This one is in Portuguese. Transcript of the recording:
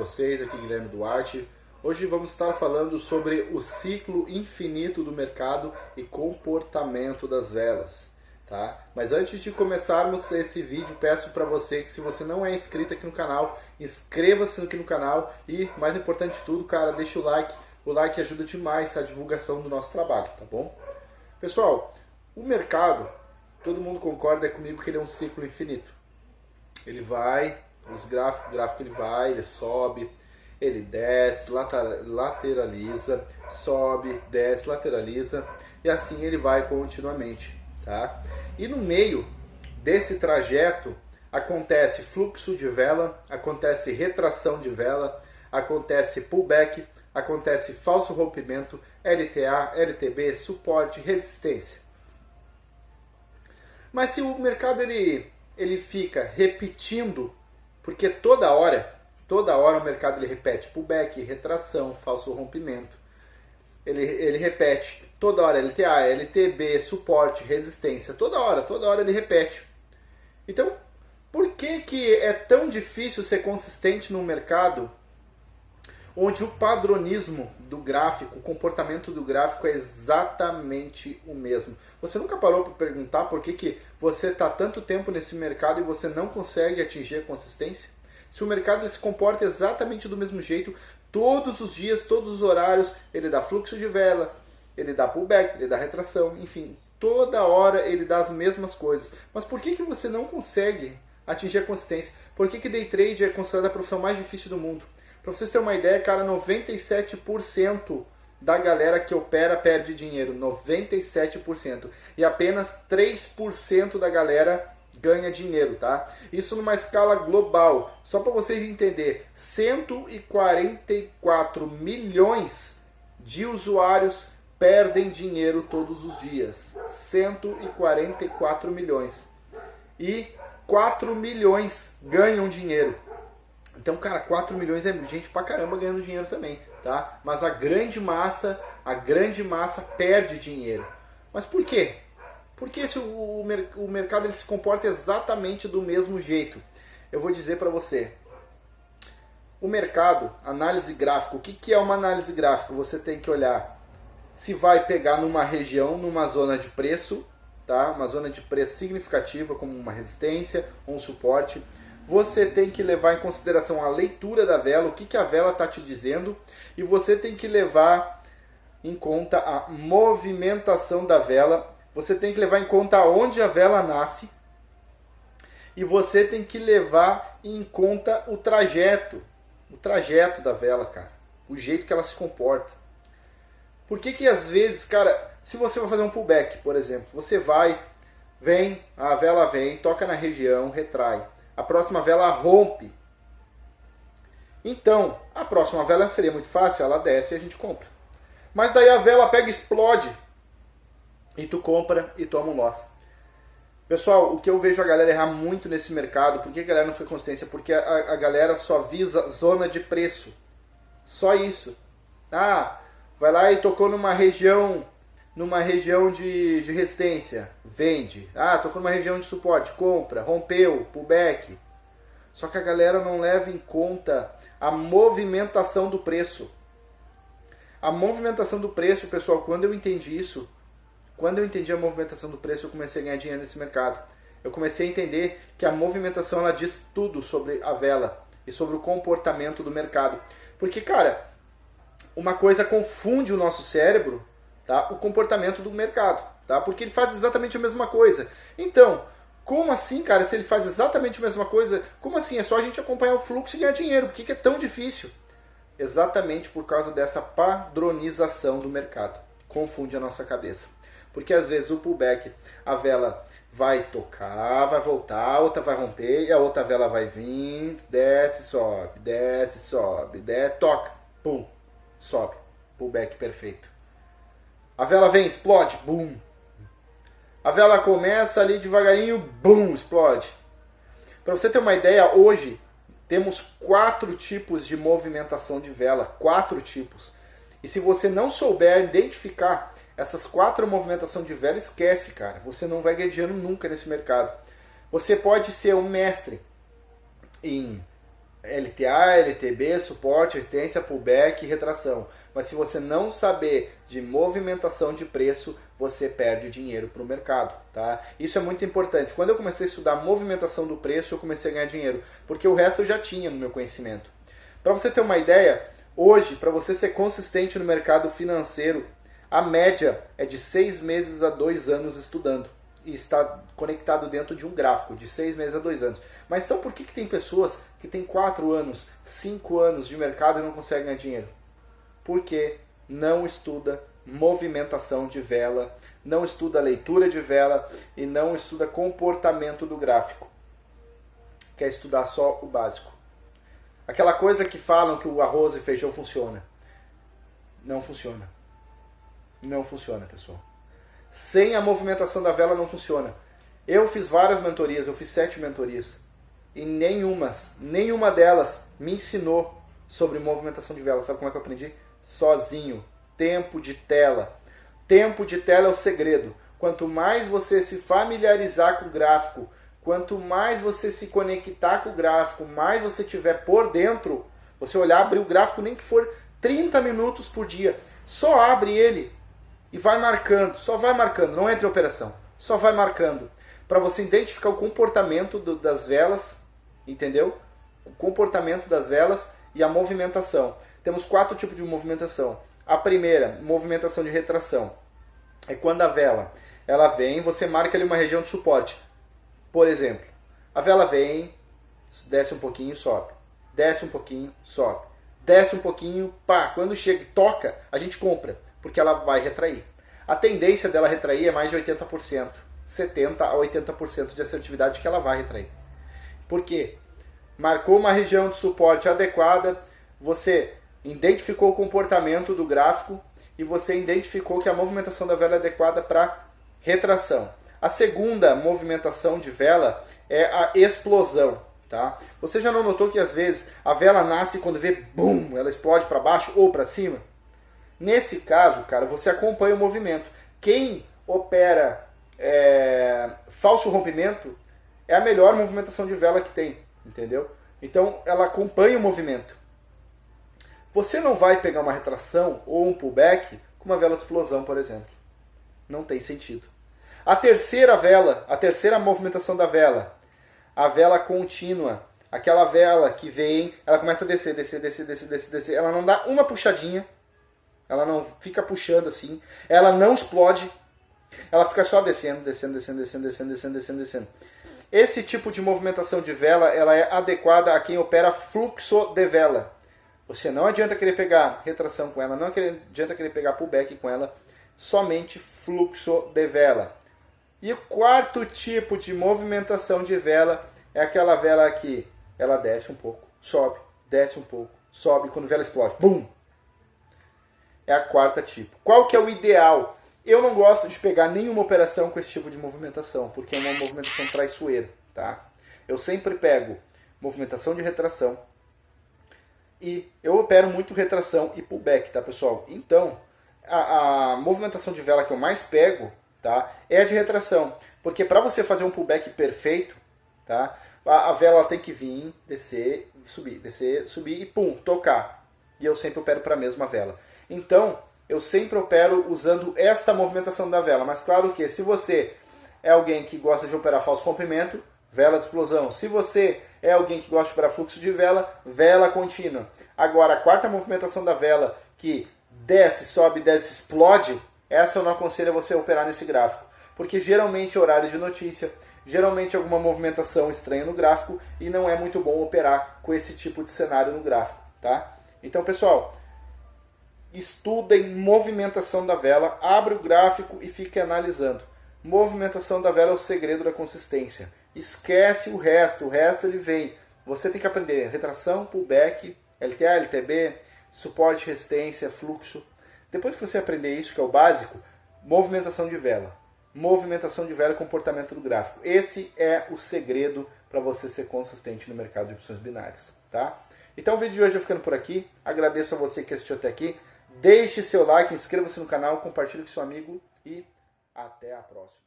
vocês? Aqui é Guilherme Duarte. Hoje vamos estar falando sobre o ciclo infinito do mercado e comportamento das velas, tá? Mas antes de começarmos esse vídeo, peço para você que, se você não é inscrito aqui no canal, inscreva-se aqui no canal e, mais importante de tudo, cara, deixa o like. O like ajuda demais a divulgação do nosso trabalho, tá bom? Pessoal, o mercado, todo mundo concorda comigo que ele é um ciclo infinito. Ele vai, o gráfico ele vai, ele sobe, ele desce, lateraliza, sobe, desce, lateraliza, e assim ele vai continuamente, tá? E no meio desse trajeto acontece fluxo de vela, acontece retração de vela, acontece pullback, acontece falso rompimento, LTA, LTB, suporte, resistência. Mas se o mercado ele fica repetindo, porque toda hora o mercado ele repete pullback, retração, falso rompimento. Ele repete toda hora LTA, LTB, suporte, resistência. Toda hora ele repete. Então, por que é tão difícil ser consistente num mercado onde o padronismo do gráfico, o comportamento do gráfico é exatamente o mesmo? Você nunca parou para perguntar por que você está tanto tempo nesse mercado e você não consegue atingir a consistência? Se o mercado ele se comporta exatamente do mesmo jeito, todos os dias, todos os horários, ele dá fluxo de vela, ele dá pullback, ele dá retração, enfim, toda hora ele dá as mesmas coisas. Mas por que você não consegue atingir a consistência? Por que day trade é considerada a profissão mais difícil do mundo? Para vocês terem uma ideia, cara, 97% da galera que opera perde dinheiro. 97%. E apenas 3% da galera ganha dinheiro, tá? Isso numa escala global. Só para vocês entenderem, 144 milhões de usuários perdem dinheiro todos os dias. 144 milhões. E 4 milhões ganham dinheiro. Então, cara, 4 milhões é gente pra caramba ganhando dinheiro também, tá? Mas a grande massa perde dinheiro. Mas por quê? Porque se o mercado ele se comporta exatamente do mesmo jeito. Eu vou dizer para você. O mercado, análise gráfica, o que é uma análise gráfica? Você tem que olhar se vai pegar numa região, numa zona de preço, tá? Uma zona de preço significativa, como uma resistência ou um suporte. Você tem que levar em consideração a leitura da vela, o que a vela está te dizendo, e você tem que levar em conta a movimentação da vela, você tem que levar em conta onde a vela nasce, e você tem que levar em conta o trajeto da vela, cara, o jeito que ela se comporta. Por que às vezes, cara, se você vai fazer um pullback, por exemplo, você vem, a vela vem, toca na região, retrai. A próxima vela rompe. Então, a próxima vela seria muito fácil, ela desce e a gente compra. Mas daí a vela pega e explode. E tu compra e toma um loss. Pessoal, o que eu vejo a galera errar muito nesse mercado, por que a galera não foi consistência? Porque a galera só visa zona de preço. Só isso. Ah, vai lá e tocou numa região de resistência, vende. Ah, tocou numa região de suporte, compra, rompeu, pullback. Só que a galera não leva em conta a movimentação do preço. A movimentação do preço, pessoal, quando eu entendi isso, quando eu entendi a movimentação do preço, eu comecei a ganhar dinheiro nesse mercado. Eu comecei a entender que a movimentação ela diz tudo sobre a vela e sobre o comportamento do mercado. Porque, cara, uma coisa confunde o nosso cérebro, tá? O comportamento do mercado, tá? Porque ele faz exatamente a mesma coisa. Então, como assim, cara? Se ele faz exatamente a mesma coisa, como assim? É só a gente acompanhar o fluxo e ganhar dinheiro. Por que é tão difícil? Exatamente por causa dessa padronização do mercado. Confunde a nossa cabeça. Porque às vezes o pullback, a vela vai tocar, vai voltar, a outra vai romper, e a outra vela vai vir, desce, sobe, toca, pum, sobe. Pullback perfeito. A vela vem, explode, bum. A vela começa ali devagarinho, bum, explode. Para você ter uma ideia, hoje temos 4 tipos de movimentação de vela. 4 tipos. E se você não souber identificar essas 4 movimentações de vela, esquece, cara. Você não vai ganhar dinheiro nunca nesse mercado. Você pode ser um mestre em LTA, LTB, suporte, resistência, pullback e retração. Mas se você não saber de movimentação de preço, você perde dinheiro para o mercado, tá? Isso é muito importante. Quando eu comecei a estudar movimentação do preço, eu comecei a ganhar dinheiro, porque o resto eu já tinha no meu conhecimento. Para você ter uma ideia, hoje, para você ser consistente no mercado financeiro, a média é de 6 meses a 2 anos estudando. E está conectado dentro de um gráfico, de 6 meses a 2 anos. Mas então por que tem pessoas que têm 4 anos, 5 anos de mercado e não conseguem ganhar dinheiro? Porque não estuda movimentação de vela, não estuda leitura de vela e não estuda comportamento do gráfico. Quer estudar só o básico. Aquela coisa que falam que o arroz e feijão funciona. Não funciona. Não funciona, pessoal. Sem a movimentação da vela não funciona. Eu fiz várias mentorias, eu fiz 7 mentorias. E nenhuma delas me ensinou sobre movimentação de vela. Sabe como é que eu aprendi? Sozinho. Tempo de tela. Tempo de tela é o segredo. Quanto mais você se familiarizar com o gráfico, quanto mais você se conectar com o gráfico, mais você tiver por dentro, você olhar, abrir o gráfico, nem que for 30 minutos por dia. Só abre ele e vai marcando, só vai marcando, não entra em operação, só vai marcando, para você identificar o comportamento das velas, entendeu? O comportamento das velas e a movimentação. Temos 4 tipos de movimentação. A primeira, movimentação de retração, é quando a vela, ela vem, você marca ali uma região de suporte. Por exemplo, a vela vem, desce um pouquinho, sobe, desce um pouquinho, sobe, desce um pouquinho, pá, quando chega e toca, a gente compra, porque ela vai retrair. A tendência dela retrair é mais de 80%, 70% a 80% de assertividade que ela vai retrair. Por quê? Marcou uma região de suporte adequada, você identificou o comportamento do gráfico e você identificou que a movimentação da vela é adequada para retração. A segunda movimentação de vela é a explosão. Tá? Você já não notou que às vezes a vela nasce quando vê, bum, ela explode para baixo ou para cima? Nesse caso, cara, você acompanha o movimento. Quem opera falso rompimento é a melhor movimentação de vela que tem, entendeu? Então ela acompanha o movimento. Você não vai pegar uma retração ou um pullback com uma vela de explosão, por exemplo. Não tem sentido. A terceira movimentação da vela, a vela contínua, aquela vela que vem, ela começa a descer, descer, ela não dá uma puxadinha, ela não fica puxando assim, ela não explode, ela fica só descendo. Esse tipo de movimentação de vela, ela é adequada a quem opera fluxo de vela. Você não adianta querer pegar retração com ela, não adianta querer pegar pullback com ela, somente fluxo de vela. E o quarto tipo de movimentação de vela é aquela vela que ela desce um pouco, sobe, desce um pouco, sobe, quando a vela explode, bum! É a quarta tipo. Qual que é o ideal? Eu não gosto de pegar nenhuma operação com esse tipo de movimentação, porque é uma movimentação traiçoeira, tá? Eu sempre pego movimentação de retração e eu opero muito retração e pullback, tá, pessoal? Então, a movimentação de vela que eu mais pego, tá, é a de retração, porque para você fazer um pullback perfeito, tá, a vela tem que vir, descer, subir e pum, tocar. E eu sempre opero para a mesma vela. Então, eu sempre opero usando esta movimentação da vela. Mas claro que se você é alguém que gosta de operar falso comprimento, vela de explosão. Se você é alguém que gosta de operar fluxo de vela contínua. Agora, a quarta movimentação da vela, que desce, sobe, desce, explode, essa eu não aconselho você operar nesse gráfico. Porque geralmente é horário de notícia, geralmente alguma movimentação estranha no gráfico e não é muito bom operar com esse tipo de cenário no gráfico, tá? Então, pessoal, estudem movimentação da vela, abre o gráfico e fique analisando. Movimentação da vela é o segredo da consistência. Esquece o resto ele vem. Você tem que aprender retração, pullback, LTA, LTB, suporte, resistência, fluxo. Depois que você aprender isso, que é o básico, movimentação de vela. Movimentação de vela e comportamento do gráfico. Esse é o segredo para você ser consistente no mercado de opções binárias, tá? Então o vídeo de hoje vai ficando por aqui. Agradeço a você que assistiu até aqui. Deixe seu like, inscreva-se no canal, compartilhe com seu amigo e até a próxima.